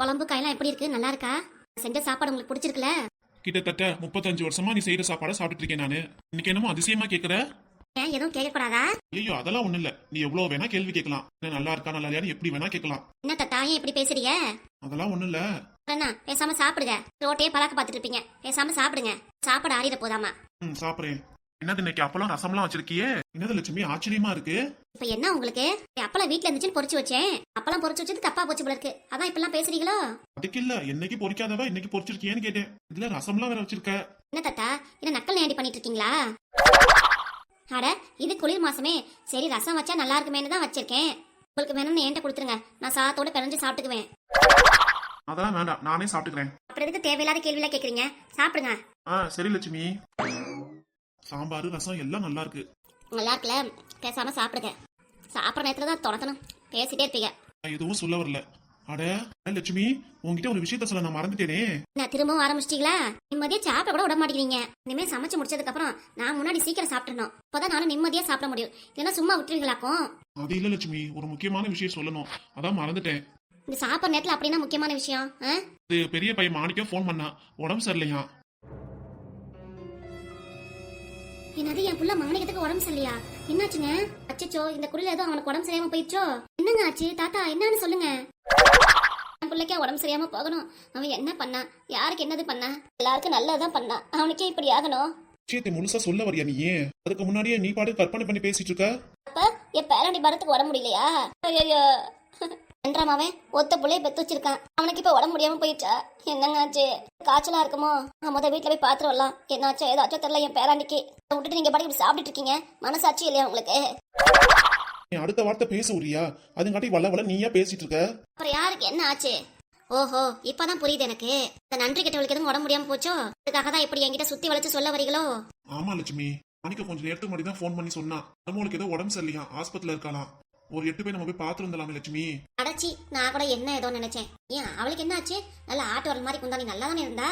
குழம்பு காயெல்லாம் எப்படி இருக்கு? நல்லா இருக்கா? செஞ்ச சாப்பாடு உங்களுக்கு பிடிச்சிருக்குல? கிட்டத்தட்ட 35 வருஷமா நீ செய்யற சாப்பாடை சாப்பிட்டுட்டு இருக்கேன் நானு. இன்னைக்கு என்னமோ அதிசயமா கேக்குற? ஏன் எதுவும் கேட்க கூடாதா? ஐயோ அதெல்லாம் ஒண்ணு இல்ல. நீ எவ்வளவு வேணா கேள்வி கேட்கலாம். நல்லா இருக்கா நல்லா இல்லையான்னு எப்படி வேணா கேட்கலாம். என்ன தாத்தா ஏன் இப்படி பேசுறீங்க? அதெல்லாம் ஒண்ணு இல்ல. என்ன பேசாம சாப்பிடுங்க. ரோட்டையே பழக்க பார்த்துட்டு இருப்பீங்க. பேசாம சாப்பிடுங்க. சாப்பாடு ஆறிட போதாமா? சாப்பிடுறேன். என்னது இன்னைக்கு அப்பளம் ரசம்லாம் வச்சிருக்கியே? என்னது லட்சுமி ஆச்சரியமா இருக்கு. இப்ப என்ன உங்களுக்கு? அப்பளம் வீட்ல இருந்துச்சுன்னு பொரிச்சு வச்சேன். அப்பளம் பொரிச்சு வச்சது தப்பா போச்சு போல இருக்கு. அதான் இப்பெல்லாம் பேசுறீங்களோ? அதுக்கு இல்ல, என்னைக்கு பொரிக்காதவ இன்னைக்கு பொரிச்சிருக்கியேன்னு கேட்டேன். இதுல ரசம்லாம் வேற வச்சிருக்க. என்ன தாத்தா என்ன நக்கல் நேண்டி பண்ணிட்டு இருக்கீங்களா? அட இது குளிர் மாசமே, சரி ரசம் வச்சா நல்லா இருக்குமேனு தான் வச்சிருக்கேன். உங்களுக்கு வேணும்னு என்கிட்ட கொடுத்துருங்க, நான் சாத்தோட பிணைஞ்சு சாப்பிட்டுக்குவேன். அதெல்லாம் வேண்டாம், நானே சாப்பிட்டுக்கிறேன். அப்புறம் எதுக்கு தேவையில்லாத கேள்விலாம் கேக்குறீங்க? சாப்பிடுங்க. சரி லட்சுமி. சாம்பார் ரசம் எல்லாம் நல்லா இருக்கு. நல்லா இருக்குல்ல? பேசாம சாப்பிடுங்க. சாப்பிட்ற நேரத்துல தான் தொடக்கணும், பேசிட்டே இருப்பீங்க. எதுவும் சொல்ல வரல. அட லட்சுமி, உங்ககிட்ட ஒரு விஷயத்த சொல்ல நான் மறந்துட்டேனே. நான் திரும்பவும் ஆரம்பிச்சிட்டீங்களா? நிம்மதியா சாப்பிட கூட விட மாட்டேங்கிறீங்க. இனிமே சமைச்சு முடிச்சதுக்கு அப்புறம் நான் முன்னாடி சீக்கிரம் சாப்பிடணும். அப்பதான் நானும் நிம்மதியா சாப்பிட முடியும். இல்லைன்னா சும்மா விட்டுருவீங்களாக்கும். அது இல்ல லட்சுமி, ஒரு முக்கியமான விஷயம் சொல்லணும், அதான் மறந்துட்டேன். இந்த சாப்பிட்ற நேரத்துல அப்படின்னா முக்கியமான விஷயம்? இது பெரிய பையன் மாணிக்கம் போன் பண்ணா, உடம்பு சரியில்லையா. என்னது என் புள்ள மாணிக்கத்துக்கு உடம்பு சரியில்லையா? என்னாச்சுங்க? அச்சச்சோ, இந்த குடில ஏதோ அவனுக்கு உடம்பு சரியாம போயிடுச்சோ? என்னங்க ஆச்சு தாத்தா? என்னன்னு சொல்லுங்க. என் பிள்ளைக்கே உடம்பு சரியாம போகணும். அவன் என்ன பண்ணா? யாருக்கு என்னது பண்ணா? எல்லாருக்கும் நல்லதான் பண்ணா, அவனுக்கே இப்படி ஆகணும். விஷயத்தை முழுசா சொல்ல வரியா நீ? அதுக்கு முன்னாடியே நீ பாட்டு கற்பனை பண்ணி பேசிட்டு இருக்க. அப்ப என் பேரண்டி பரத்துக்கு உடம்பு முடியலையா? ஐயோ என்றாமவன் ஒத்த புள்ளைய பெத்து வச்சிருக்கான், அவனுக்கு இப்ப உடம்பு முடியாம போயிடுச்சா? என்னங்க ஆச்சு? காய்ச்சலா இருக்குமோ? நான் முத வீட்டுல போய் பாத்துட்டு வரலாம். என்னாச்சோ ஏதாச்சும் தெரியல என் பேராண்டிக்கு. விட்டுட்டு நீங்க பாட்டி இப்படி சாப்பிட்டுட்டு இருக்கீங்க, மனசாட்சி இல்லையா உங்களுக்கு? நீ அடுத்த வார்த்தை பேச உரியா? அதுங்காட்டி வள வள நீயா பேசிட்டு இருக்க. அப்புறம் யாருக்கு என்ன ஆச்சு? ஓஹோ, இப்பதான் புரியுது எனக்கு. இந்த நன்றி கெட்டவளுக்கு எதுவும் உடம்பு முடியாம போச்சோ? அதுக்காக தான் இப்படி என்கிட்ட சுத்தி வளைச்சு சொல்ல வரீங்களோ? ஆமா லட்சுமி, அன்னைக்கு கொஞ்சம் நேரத்துக்கு முன்னாடி தான் போன் பண்ணி சொன்னா நம்மளுக்கு ஏதோ உடம்பு சரியில்லையா, ஆஸ்பத்திரியில இருக்கலாம். ஒரு 8 பேர் நம்ம போய் பாத்து வந்துடலாமே லட்சுமி. அடச்சி, நான் கூட என்ன ஏதோ நினைச்சேன். ஏன் அவளுக்கு என்ன ஆச்சு? நல்ல ஆட்டு வரல் மாதிரி குந்தாணி நல்லா தானே இருந்தா.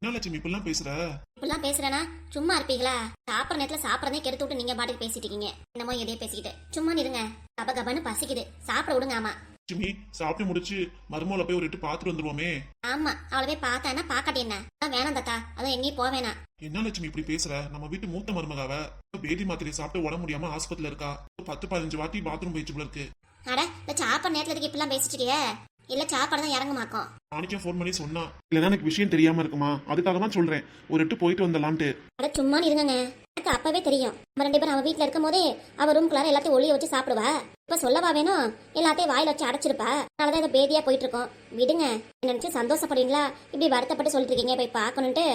என்ன லட்சுமி இப்பெல்லாம் பேசுற? இப்பெல்லாம் பேசுறேனா? சும்மா இருப்பீங்களா? சாப்பிட்ற நேரத்துல சாப்பிட்றதே கெடுத்து விட்டு நீங்க பாட்டுக்கு பேசிட்டு இருக்கீங்க. என்னமோ எதையே பேசிக்கிட்டு சும்மா இருங்க. கப கபன்னு பசிக்குது, சாப்பிட விடுங்க. ஆமா லட்சுமி, சாப்பிட்டு முடிச்சு மருமோல போய் ஒரு 8 பாத்துட்டு வந்துருவோமே. ஆமா, அவளை போய் பார்த்தானா பாக்காட்டி என்ன? வேணாம் தாத்தா, அதான் எங்கேயும் போவேனா. என்ன லட்சுமி இப்படி பேசுற? நம்ம வீட்டு மூத்த மருமகாவ பேதி மாத்திரை சாப்பிட்டு உடம்பு முடியாம ஆஸ்பத்திரியில இருக்கா. 10-15 வாட்டி பாத்ரூம் போயிடுச்சு போல இருக்கு. அட இந்த சாப்பிட்ற நேரத்துல இப்பெல்லாம் பேசிட்டு இருக்கியே? இல்ல சாப்பாடு தான் இறங்குமாக்கும். நாளைக்கே ஃபோன் பண்ணி சொன்னா, இல்லன்னா எனக்கு விஷயம் தெரியாம இருக்குமா, அதுக்காக தான் சொல்றேன் ஒரு 8 போயிட்டு வந்தலான்ட்டு. அட சும்மா இருங்கங்க, எனக்கு அப்பவே தெரியும். நம்ம 2 பேரும் அவ வீட்டுல இருக்கும் போதே அவ ரூம்குள்ளார எல்லாத்தையும் ஒளிய வச்சு சாப்பிடுவா. இப்ப சொல்லவா வேணும்? எல்லாத்தையும் வாயில வச்சு அடைச்சிருப்பா. அதனாலதான் இதை பேதியா போயிட்டு இருக்கோம். விடுங்க, நினைச்சு சந்தோஷப்படுவீங்களா? இப்படி வருத்தப்பட்டு சொல்லிட்டு இருக்கீங்க போய் பாக்கணும்ட்டு.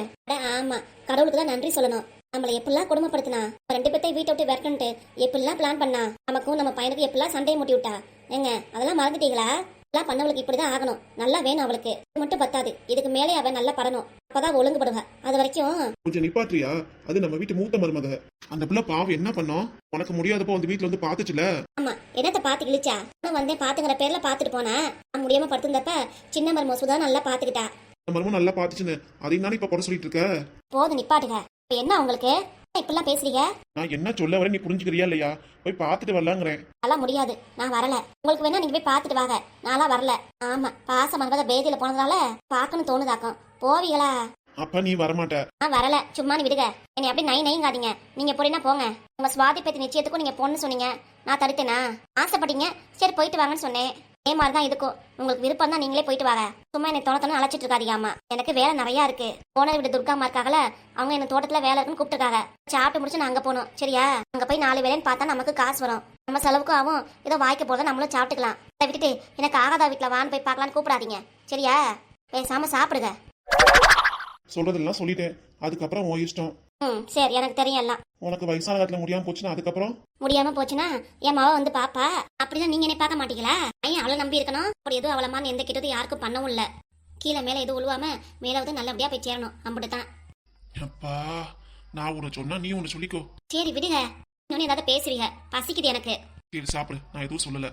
ஆமா, கடவுளுக்கு தான் நன்றி சொல்லணும். நம்மள எப்படிலாம் குடும்பப்படுத்தினா, 2 பேர்த்தையும் வீட்டை விட்டு விரட்டுன்ட்டு எப்படிலாம் பிளான் பண்ணா, நமக்கும் நம்ம பையனுக்கு எப்படிலாம் சண்டையை மூட்டி விட்டா. ஏங்க அதெல்லாம் மறந்துட்டீங்களா? எல்லாம் பண்ணவளுக்கு இப்படிதான் ஆகணும். நல்லா வேணும் அவளுக்கு. இது மட்டும் பத்தாது, இதுக்கு மேலே அவ நல்லா படணும். அப்பதான் ஒழுங்குபடுவா. அது வரைக்கும் கொஞ்சம் நிப்பாட்றியா? அது நம்ம வீட்டு மூத்த மருமக. அந்த பிள்ளை பாவம் என்ன பண்ணோம்? உனக்கு முடியாதப்போ வந்து வீட்டுல வந்து பாத்துச்சுல. ஆமா, என்னத்த பாத்து கிழிச்சா? வந்தேன் பாத்துங்கிற பேர்ல பாத்துட்டு போனா. நான் முடியாம படுத்திருந்தப்ப சின்ன மருமக சுதா நல்லா பாத்துக்கிட்டா. மருமக நல்லா பாத்துச்சுன்னு அதையும் தானே இப்ப குறை சொல்லிட்டு இருக்க. போதும் நிப்பாட்டுங்க. இப்ப என்ன உங்களுக்கு இப்பெல்லாம் பேசுறீங்க? நான் என்ன சொல்ல வரேன் நீ புரிஞ்சுக்கிறியா இல்லையா? போய் பாத்துட்டு வரலாங்கிறேன். அதெல்லாம் முடியாது, நான் வரல. உங்களுக்கு வேணா நீங்க போய் பாத்துட்டு வாங்க, நான்லாம் வரல. ஆமா, பாசம் மனத பேதியில போனதால பாக்கணும் தோணுதாக்கும். போவீங்களா? அப்ப நீ வரமாட்ட. நான் வரல, சும்மா நீ விடுங்க. என்னை அப்படி நைங்காதீங்க. நீங்க போறீங்கன்னா போங்க. உங்க சுவாதி பத்தி நிச்சயத்துக்கும் நீங்க பொண்ணு சொன்னீங்க, நான் தடுத்தேனா? ஆசைப்பட்டீங்க, சரி போயிட்டு வாங்கன்னு சொன்னேன். அதே மாதிரிதான் இதுக்கும். உங்களுக்கு விருப்பம் தான், நீங்களே போயிட்டு வாங்க. சும்மா என்னை தோட்டத்துல அழைச்சிட்டு இருக்காதீங்க. ஆமா, எனக்கு வேலை நிறைய இருக்கு. போனதை விட துர்காமா இருக்காங்கல்ல, அவங்க என்ன தோட்டத்துல வேலை இருக்குன்னு கூப்பிட்டுருக்காங்க. சாப்பிட்டு முடிச்சு நான் அங்க போகணும். சரியா? அங்க போய் 4 வேலைன்னு பார்த்தா நமக்கு காசு வரும். நம்ம செலவுக்கும் ஆகும். ஏதோ வாய்க்க போறத நம்மளும் சாப்பிட்டுக்கலாம். அதை விட்டுட்டு எனக்கு ஆகாதா வீட்டுல வான்னு போய் பார்க்கலான்னு கூப்பிடாதீங்க. சரியா? பேசாம சாப்பிடுங்க. சொல்றதெல்லாம் சொல்லிட்டேன், அதுக்கப்புறம் உன் இஷ்டம். சரி, எனக்கு தெரியும் எல்லாம். உனக்கு வயசான காலத்துல முடியாம போச்சுன்னா அதுக்கப்புறம்? முடியாம போச்சுன்னா என் மாவ வந்து பாப்பா. அப்படிதான் நீங்க என்ன பார்க்க மாட்டீங்களா? ஏன் அவளை நம்பி இருக்கணும்? அப்படி எதுவும் அவளமான எந்த கிட்டதும் யாருக்கும் பண்ணவும் இல்ல. கீழே மேல எதுவும் உழுவாம மேல வந்து நல்லபடியா போய் சேரணும். அப்படிதான். அப்பா, நான் உன்னை சொன்னா நீ ஒன்னு சொல்லிக்கோ. சரி விடுங்க, இன்னொன்னு ஏதாவது பேசுவீங்க. பசிக்குது எனக்கு. சரி சாப்பிடு, நான் எதுவும் சொல்லல.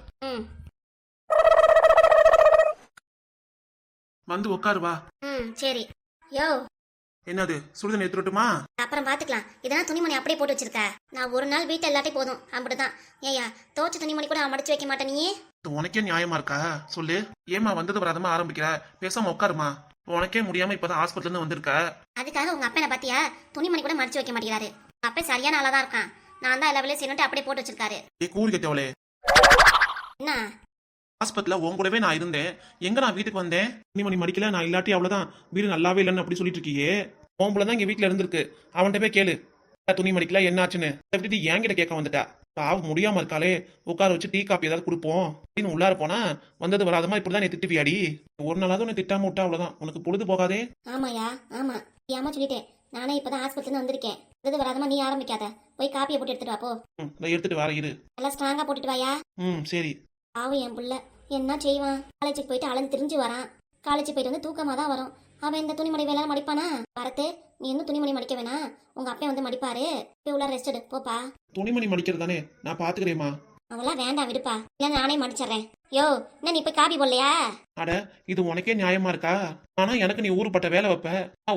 வந்து உட்காரு வா. சரி. யோ, என்னது சுடுதண்ணி எடுத்துட்டுமா? அப்புறம் பாத்துக்கலாம். இதெல்லாம் துணிமணி அப்படியே போட்டு வச்சிருக்க. நான் ஒரு நாள் வீட்டை எல்லாத்தையும் போதும். அப்படிதான். ஏயா, தோச்ச துணிமணி கூட மடிச்சு வைக்க மாட்டேன் நீ. இது உனக்கே நியாயமா இருக்கா சொல்லு. ஏமா வந்தது வராதமா ஆரம்பிக்கிற? பேசாம உட்காருமா. உனக்கே முடியாம இப்பதான் ஹாஸ்பிட்டல்ல இருந்து வந்திருக்க. அதுக்காக உங்க அப்பனை பாத்தியா துணிமணி கூட மடிச்சு வைக்க மாட்டேங்கிறாரு. உங்க அப்பா சரியான ஆளா தான் இருக்கான். நான் தான் எல்லா வேலையும் செய்யணுட்டு அப்படியே போட்டு வச்சிருக்காரு. ஏ கூலி கட்டவளே, என்ன ஹாஸ்பிட்டல்ல உன் கூடவே நான் இருந்தேன். எங்க நான் வீட்டுக்கு வந்தேன்? துணிமணி மடிக்கல, நான் இல்லாட்டி அவ்வளவுதான் வீடு நல்லாவே இல்லைன்னு அப்படி சொல்லிட்டு இருக்கியே. உன் தான் இங்க வீட்டுல இருந்திருக்கு. அவன்கிட்ட போய் கேளு, துணி மடிக்கல என்னாச்சுன்னு. எப்படி என்கிட்ட கேட்க வந்துட்டா? பாவம் முடியாம இருக்காளே, உட்கார வச்சு டீ காப்பி ஏதாவது கொடுப்போம் அப்படின்னு உள்ளார போனா வந்தது வராதமா இப்படிதான் நீ திட்டுவியாடி? ஒரு நாளாவது உன்னை திட்டாம விட்டா அவ்வளவுதான். உனக்கு பொழுது போகாதே. ஆமாயா ஆமா ஏமா சொல்லிட்டேன். நானே இப்பதான் ஹாஸ்பிட்டல் வந்திருக்கேன். வந்தது வராதமா நீ ஆரம்பிக்காத. போய் காப்பியை போட்டு எடுத்துட்டு வா போ. நான் எடுத்துட்டு வர இரு. நல்லா ஸ்ட்ராங்கா போட்டுட்டு வாயா. சரி. பாவம் என் புள்ள என்ன செய்வான்? காலேஜுக்கு போயிட்டு அலைஞ்சு திரிஞ்சு வரான். காலேஜ் போயிட்டு வந்து தூக்கமா தான் வரும். அவன் இந்த துணிமணி வேலை மடிப்பானா? வரத்து நீ இன்னும் துணிமணி மடிக்க வேணாம். உங்க அப்பா வந்து மடிப்பாரு. போய் உள்ள ரெஸ்ட் எடு போப்பா. துணிமணி மடிக்கிறது தானே, நான் பாத்துக்கிறேம்மா. அவெல்லாம் வேண்டாம் விடுப்பா. இல்ல நானே மடிச்சிடுறேன். யோ என்ன நீ போய் காப்பி போடலையா? அட இது உனக்கே நியாயமா இருக்கா? ஆனா எனக்கு நீ ஊருப்பட்ட வேலை வைப்ப,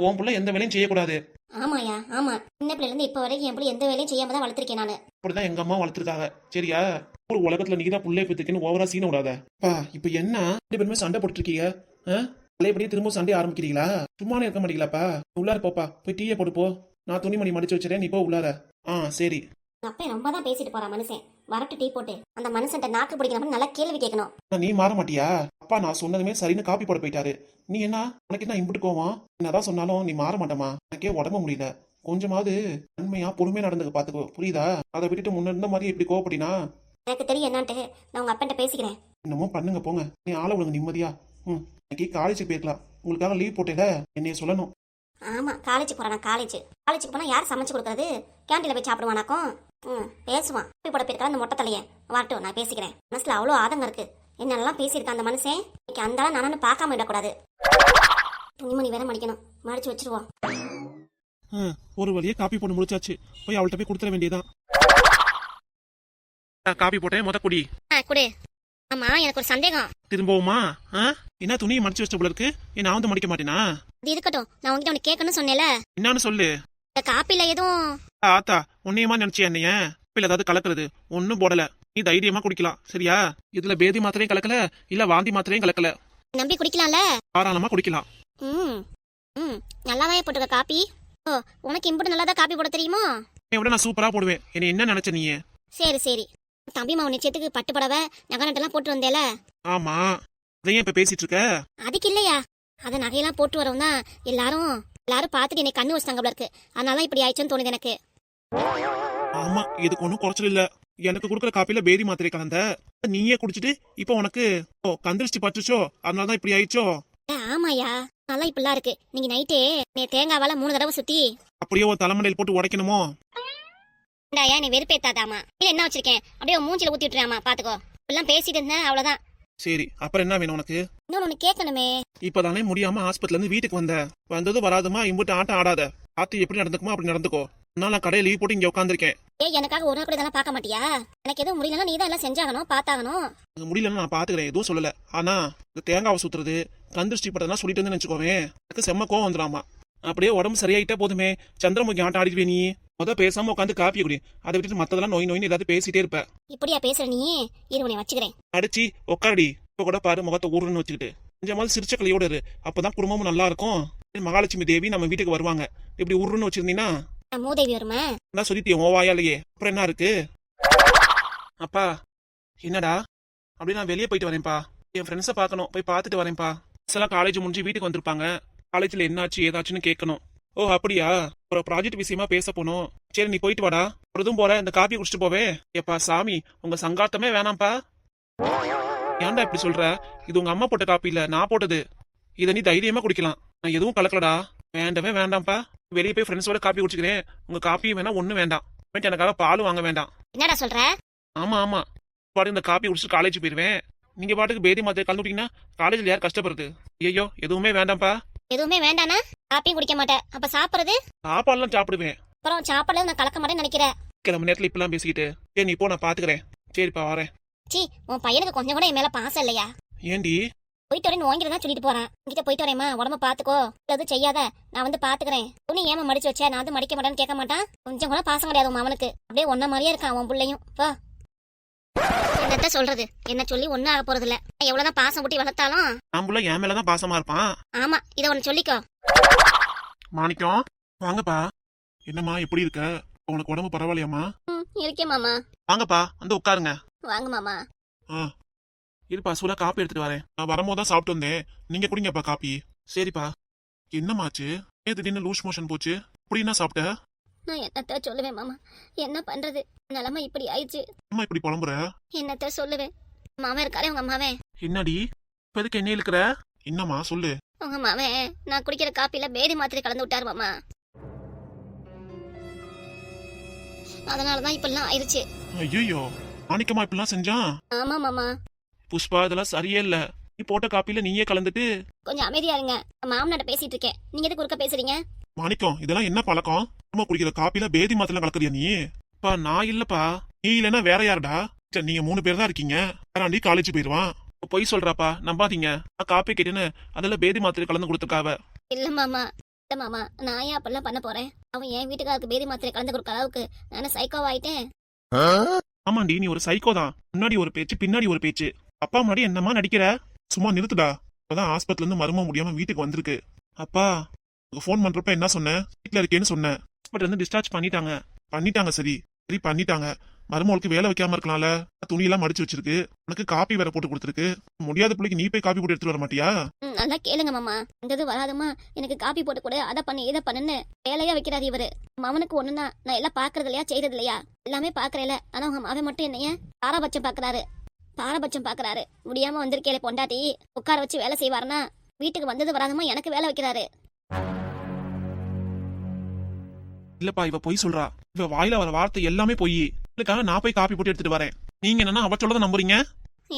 உன் புள்ள எந்த வேலையும் செய்யக்கூடாது. ஆமாயா ஆமா. சின்ன பிள்ளைல இருந்து இப்ப வரைக்கும் என் பிள்ளை எந்த வேலையும் செய்யாம தான் வளர்த்திருக்கேன் நானு. அப்படிதான் எங்க அம்மா வளர்த்துருக்காங்க. சரியா? ஒரு உலகத்துல நீதான் புள்ளைய பெற்றுக்கன்னு ஓவரா சீன விடாத. இப்ப என்ன ரெண்டு பேருமே சண்டை போட்டுருக்கீங்க? பழையபடியே திரும்ப சண்டை ஆரம்பிக்கிறீங்களா? சும்மானே இருக்க மாட்டீங்களாப்பா? உள்ளார போப்பா, போய் டீயை போட்டு போ. நான் துணிமணி மடிச்சு வச்சிடறேன், நீ போ உள்ளார. சரி. அப்பா ரொம்ப தான் பேசிட்டு போறான் மனுஷன். வரட்டு டீ போட்டு அந்த மனுஷன்ட்ட நாக்கு பிடிக்கணும். நல்லா கேள்வி கேட்கணும். நீ மாற மாட்டியா? அப்பா நான் சொன்னதுமே சரின்னு காப்பி போட போயிட்டாரு. நீ என்ன உனக்கு என்ன இம்புட்டு கோவம்? என்னதான் சொன்னாலும் நீ மாற மாட்டமா? எனக்கே உடம்பு முடியல. கொஞ்சமாவது நன்மையா பொறுமையா நடந்துக்க பாத்துக்கோ, புரியுதா? அதை விட்டுட்டு முன்ன இருந்த மாதிரி இப்படி கோவப்படினா எனக்கு தெரியும் என்னான்ட்டு. நான் உங்க அப்பன்ட்ட பேசிக்கிறேன். என்னமோ பண்ணுங்க போங்க. நீ ஆள விடுங்க நிம்மதியா. இன்னைக்கு காலேஜுக்கு போயிருக்கலாம். உங்களுக்காக லீவ் போட்டேல, என்னைய சொல்லணும். ஆமா காலேஜ் போறான். காலேஜுக்கு போனா யார் சமைச்சு கொடுக்கறது? கேண்டீன்ல போய் சாப்பிடுவானாக்கும். பேசுவான். போய் போட போயிருக்கா அந்த மொட்டை தலைய. வரட்டும் நான் பேசிக்கிறேன். மனசுல அவ்வளோ ஆதங்கம் இருக்கு. என்னெல்லாம் பேசியிருக்கான் அந்த மனுஷன். இன்னைக்கு அந்த நானு பார்க்காம விடக்கூடாது. துணிமணி வேற மடிக்கணும். மடிச்சு வச்சிருவோம். ஒரு வழியே காப்பி போட்டு முடிச்சாச்சு. போய் அவள்கிட்ட போய் கொடுத்துட வேண்டியதான். காப்பி போட்டேன், முத குடி. குடு. ஆமா எனக்கு ஒரு சந்தேகம். திரும்பவுமா? என்ன துணியை மடிச்சு வச்ச போல இருக்கு? நான் வந்து மடிக்க மாட்டேனா? இது இருக்கட்டும். நான் உங்ககிட்ட உனக்கு கேட்கணும்னு சொன்னேல. என்னன்னு சொல்லு. இந்த காப்பில எதுவும் ஆத்தா உன்னையமா நினைச்சியா? என்னைய காப்பில ஏதாவது கலக்குறது ஒன்னும் போடல. நீ தைரியமா குடிக்கலாம், சரியா? இதுல பேதி மாத்திரையும் கலக்கல, இல்ல வாந்தி மாத்திரையும் கலக்கல. நம்பி குடிக்கலாம்ல? தாராளமா குடிக்கலாம். நல்லாதான் போட்டுருக்க காப்பி. ஓ உனக்கு இம்புட்டு நல்லாதான் காப்பி போட தெரியுமோ? விட நான் சூப்பரா போடுவேன். என்ன நினைச்ச நீ? சரி தம்பி மாவு நிச்சயத்துக்கு பட்டு படவை நகை நட்டெல்லாம் போட்டு வந்தேல? ஆமா. அதையும் இப்ப பேசிட்டு இருக்க? அதுக்கு இல்லையா, அத நகையெல்லாம் போட்டு வரவும் தான் எல்லாரும் பார்த்துட்டு என்னை கண்ணு வச்சிட்டாங்க போல இருக்கு. அதனால இப்படி ஆயிடுச்சுன்னு தோணுது எனக்கு. ஆமா இதுக்கு ஒன்னும் குறைச்சல் இல்ல. எனக்கு கொடுக்குற காப்பில பேதி மாத்திரை கலந்த நீயே குடிச்சிட்டு இப்ப உனக்கு கந்திருஷ்டி பட்டுச்சோ, அதனாலதான் இப்படி ஆயிடுச்சோ? ஆமாயா நல்லா இப்படிலாம் இருக்கு. நீங்க நைட்டே தேங்காவால 3 தடவை சுத்தி அப்படியே ஒரு தலைமண்டையில் போட்டு உடைக்கணுமோ? நீ வெறுப்பேத்தாதாமா. இல்ல என்ன வச்சிருக்கேன் அப்படியே மூஞ்சில ஊத்தி விட்டுறாமா. பாத்துக்கோ இப்பெல்லாம் பேசிட்டு இருந்தேன் அவ்வளவுதான். சரி அப்புறம் என்ன வேணும் உனக்கு? இன்னொன்னு கேட்கணுமே. இப்பதானே முடியாம ஹாஸ்பிட்டல்ல இருந்து வீட்டுக்கு வந்த. வந்தது வராதுமா இம்புட்டு ஆட்டம் ஆடாத. பார்த்து எப்படி நடந்துக்குமா அப்படி நடந்துக்கோ. நான் கடையை லீவ் போட்டு இங்க உட்காந்துருக்கேன். எனக்காக ஒரு நாள் கூட இதெல்லாம் பார்க்க மாட்டியா? எனக்கு எதுவும் முடியலன்னா நீ தான் எல்லாம் செஞ்சாகணும், பார்த்தாகணும். முடியலன்னு நான் பாத்துக்கிறேன், எதுவும் சொல்லல. ஆனா இந்த தேங்காவை சுத்துறது கந்திருஷ்டி பட்டதெல்லாம் சொல்லிட்டு வந்து நினைச்சுக்கோவே, எனக்கு செம்ம கோவம் வந்துடாமா. அப்படியே உடம்பு சரியாயிட்டா போதுமே சந்திரமுகி ஆட்டம் ஆடிடுவே. நீ பேசாம உட்காந்து காப்பி குடி. அதை விட்டுட்டு மத்ததெல்லாம் நோய் ஏதாவது பேசிட்டே இருப்ப. இப்படியா பேசுற நீ? இருவனை வச்சுக்கிறேன். அடிச்சு உட்காரடி. இப்ப கூட பாரு முகத்தை ஊருன்னு வச்சுக்கிட்டு கொஞ்சமாவது சிரிச்ச கலையோட இரு. அப்பதான் குடும்பமும் நல்லா இருக்கும். மகாலட்சுமி தேவி நம்ம வீட்டுக்கு வருவாங்க. இப்படி உருன்னு வச்சிருந்தீங்கன்னா மூதேவி வருமா? நான் சொல்லிட்டே ஓவாயாலேயே. அப்புறம் என்ன இருக்கு? அப்பா என்னடா? அப்படி நான் வெளியே போயிட்டு வரேன்ப்பா. என் ஃப்ரெண்ட்ஸை பார்க்கணும், போய் பார்த்துட்டு வரேன்ப்பா. எல்லாம் காலேஜ் முடிஞ்சு வீட்டுக்கு வந்திருப்பாங்க. காலேஜ்ல என்னாச்சு ஏதாச்சுன்னு கேட்கணும். ஓ அப்படியா? ஒரு ப்ராஜெக்ட் விஷயமா பேச போனோம். சரி நீ போயிட்டு வாடா. பொழுதும் போற, இந்த காப்பி குடிச்சிட்டு போவே. எப்பா சாமி உங்க சங்காத்தமே வேணாம்ப்பா. ஏன்டா இப்படி சொல்ற? இது உங்க அம்மா போட்ட காப்பி இல்ல, நான் போட்டது. இதை நீ தைரியமா குடிக்கலாம். நான் எதுவும் கலக்கலடா. வேண்டவே வேண்டாம்ப்பா. வெளியே போய் ஃப்ரெண்ட்ஸோட காப்பி குடிச்சுக்கிறேன். உங்க காப்பியும் வேணா ஒண்ணும் வேண்டாம். எனக்காக பாலும் வாங்க வேண்டாம். என்னடா சொல்ற? ஆமா பாட்டு இந்த காப்பி குடிச்சு காலேஜ் போயிருவேன். நீங்க பாட்டுக்கு பேதி மாத்திரை கலந்துட்டீங்கன்னா காலேஜ்ல யார் கஷ்டப்படுறது? ஐயோ எதுவுமே வேண்டாம்ப்பா. எதுவுமே வேண்டானா காப்பியும் குடிக்க மாட்டேன். அப்ப சாப்பிடுறது? சாப்பாடுலாம் சாப்பிடுவேன். அப்புறம் சாப்பாடுல நான் கலக்க மாட்டேன்னு நினைக்கிறேன். கிளம்ப நேரத்துல இப்பெல்லாம் பேசிக்கிட்டு. சரி நீ போ, நான் பாத்துக்கிறேன். சரிப்பா வரேன். சி உன் பையனுக்கு கொஞ்சம் கூட என் மேல பாசம் இல்லையா? ஏண்டி? போயிட்டு வரேன்னு வாங்கிட்டு சொல்லிட்டு போறேன். இங்கிட்ட போயிட்டு வரேம்மா, உடம்ப பாத்துக்கோ, எதுவும் செய்யாத, நான் வந்து பாத்துக்கிறேன். துணி ஏமா மடிச்சு வச்ச? நான் வந்து மடிக்க மாட்டேன்னு கேட்க மாட்டான். கொஞ்சம் கூட பாசம் கிடையாது அவனுக்கு. அப்படியே ஒன்ன மாதிரியே இருக்கான் அவன் பிள்ளையும். போ. என்னத்த சொல்றது, என்ன சொல்லி ஒன்னும் ஆக போறது இல்ல. எவ்வளவுதான் பாசம் ஊட்டி வளர்த்தாலும். ஆம்புல என் மேலதான் பாசமா இருப்பான். ஆமா, இத ஒன்னு சொல்லிக்கோ. மாணிக்கம் வாங்கப்பா. என்னம்மா எப்படி இருக்க? உனக்கு உடம்பு பரவாயில்லையாம்மா? இருக்கேன் மாமா. வாங்கப்பா வந்து உட்காருங்க. வாங்க மாமா. இருப்பா சூடா காப்பி எடுத்துட்டு வரேன். நான் வரும்போது தான் சாப்பிட்டு வந்தேன். நீங்க குடிங்கப்பா காப்பி. சரிப்பா. என்னமாச்சு? ஏன் திடீர்னு லூஸ் மோஷன் போச்சு? அப்படின்னா சாப்பிட்ட? நான் என்னத்த சொல்லுவேன் மாமா, என்ன பண்றது, நிலைமை இப்படி ஆயிடுச்சு. அம்மா இப்படி புலம்புற? என்னத்த சொல்லுவேன். மாமன் இருக்காரே உங்க மாவன். என்னடி இப்ப எதுக்கு என்ன இழுக்கிற? என்னம்மா சொல்லு. உங்க மாவன் நான் குடிக்கிற காப்பில பேதி மாத்திரை கலந்து விட்டாரு மாமா. அதனாலதான் இப்பெல்லாம் ஆயிருச்சு. ஐயோ மாணிக்கமா இப்படிலாம் செஞ்சான்? ஆமா மாமா. புஷ்பா இதெல்லாம் சரியே இல்ல. நீ போட்ட காப்பில நீயே கலந்துட்டு. கொஞ்சம் அமைதியா இருங்க, மாமனாட்ட பேசிட்டு இருக்கேன். நீங்க எதுக்கு குறுக்க பேசுறீங்க? மாணிக்கம் இதெல்லாம் என்ன பழக்கம்? அம்மா குடிக்கிற காப்பில பேதி மாத்திரம் கலக்குறியா நீ? பா நான் இல்லப்பா. நீ இல்லன்னா வேற யாருடா? சரி, நீங்க 3 பேர் தான் இருக்கீங்க. வேறாண்டி காலேஜ் போயிருவான். பொய் சொல்றாப்பா, நம்பாதீங்க. காப்பி கேட்டுன்னு அதெல்லாம் பேதி மாத்திரை கலந்து கொடுத்துருக்காவ. இல்ல மாமா, இல்ல மாமா, நான் ஏன் அப்பெல்லாம் பண்ண போறேன்? அவன் என் வீட்டுக்காருக்கு பேதி மாத்திரை கலந்து கொடுக்க அளவுக்கு நான் சைக்கோவாயிட்டேன். ஆமாண்டி நீ ஒரு சைக்கோ தான். முன்னாடி ஒரு பேச்சு பின்னாடி ஒரு பேச்சு. அப்பா முன்னாடி என்னமா நடிக்கிற? சும்மா நிறுத்துடா. இப்பதான் ஹாஸ்பிட்டல்ல இருந்து மரும முடியாம வீட்டுக்கு வந்திருக்கு. அப்பா போன் பண்றப்ப என்ன சொன்னேன்? வீட்டுல இருக்கேன்னு சொன்னேன். ஹாஸ்பிட்டல் இருந்து டிஸ்சார்ஜ் பண்ணிட்டாங்க சரி பண்ணிட்டாங்க. மருமகளுக்கு வேலை வைக்காம இருக்கலாம்ல. துணியெல்லாம் மடிச்சு வச்சிருக்கு. உனக்கு காப்பி வேற போட்டு கொடுத்துருக்கு. முடியாத பிள்ளைக்கு நீ போய் காப்பி போட்டு எடுத்துட்டு வர மாட்டியா? நல்லா கேளுங்க மாமா, இந்த இது வராதமா எனக்கு காப்பி போட்டு கொடு, அதை பண்ணு இதை பண்ணுன்னு வேலையா வைக்கிறாரு இவரு. மவனுக்கு ஒண்ணுன்னா நான் எல்லாம் பாக்குறது இல்லையா, செய்யறது இல்லையா? எல்லாமே பாக்குறேல. ஆனா உங்க மாவன் மட்டும் என்னைய பாரபட்சம் பாக்குறாரு. முடியாம வந்திருக்கேல பொண்டாட்டி, உட்கார வச்சு வேலை செய்வாருன்னா வீட்டுக்கு வந்தது வராதமா எனக்கு வேலை வைக்கிறாரு. இல்லப்பா இவ பொய் சொல்றா. இவ வாயில வர வார்த்தை எல்லாமே பொய். இதுக்காக நான் போய் காப்பி போட்டு எடுத்துட்டு வரேன். நீங்க என்னன்னா அவ சொல்லத நம்புறீங்க?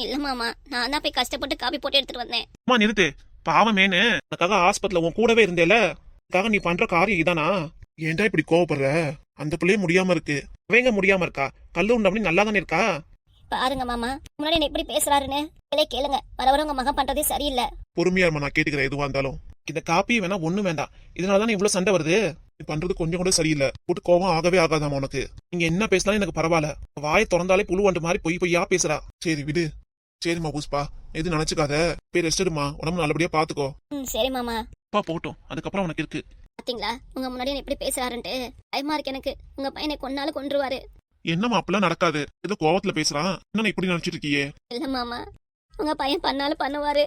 இல்ல மாமா, நான் தான் போய் கஷ்டப்பட்டு காப்பி போட்டு எடுத்துட்டு வந்தேன். அம்மா நிறுத்து. பாவமேனு அதுக்காக ஹாஸ்பிட்டல்ல உன் கூடவே இருந்தேல. அதுக்காக நீ பண்ற காரியம் இதானா? ஏன்டா இப்படி கோவப்படுற? அந்த பிள்ளையே முடியாம இருக்கு. அவங்க முடியாம இருக்கா? கல்லு உண்டா அப்படி நல்லா தானே இருக்கா? பாருங்க மாமா, முன்னாடி என்ன இப்படி பேசுறாருன்னு இதே கேளுங்க. வர உங்க மகன் பண்றதே சரியில்லை. பொறுமையா இருமா, நான் கேட்டுக்கிறேன் எதுவா இருந்தாலும். இந்த காப்பி வேணா ஒண்ணு வேண்டாம். இதனாலதான் இவ்வளவு சண்டை வருது. நீ பண்றது கொஞ்சம் கூட சரியில்லை. போட்டு கோவம் ஆகவே ஆகாதாமா உனக்கு. நீங்க என்ன பேசினாலும் எனக்கு பரவாயில்ல. வாயை திறந்தாலே புழு வண்டு மாதிரி பொய்யா பேசுறா. சரி விடு. சரிம்மா புஷ்பா, எது நினைச்சுக்காத. போய் ரெஸ்ட் எடுமா, உடம்பு நல்லபடியா பாத்துக்கோ. சரி மாமா. அப்பா போட்டோம், அதுக்கப்புறம் உனக்கு இருக்கு. பாத்தீங்களா உங்க முன்னாடி என்ன எப்படி பேசுறாருன்ட்டு? பயமா இருக்கு எனக்கு. உங்க பையனை கொன்னாலும் கொன்றுவாரு. என்னம்மா அப்படிலாம் நடக்காது. ஏதோ கோவத்துல பேசுறான். என்ன இப்படி நினைச்சிட்டு இருக்கியே? இல்ல மாமா, உங்க பையன் பண்ணாலும் பண்ணுவாரு.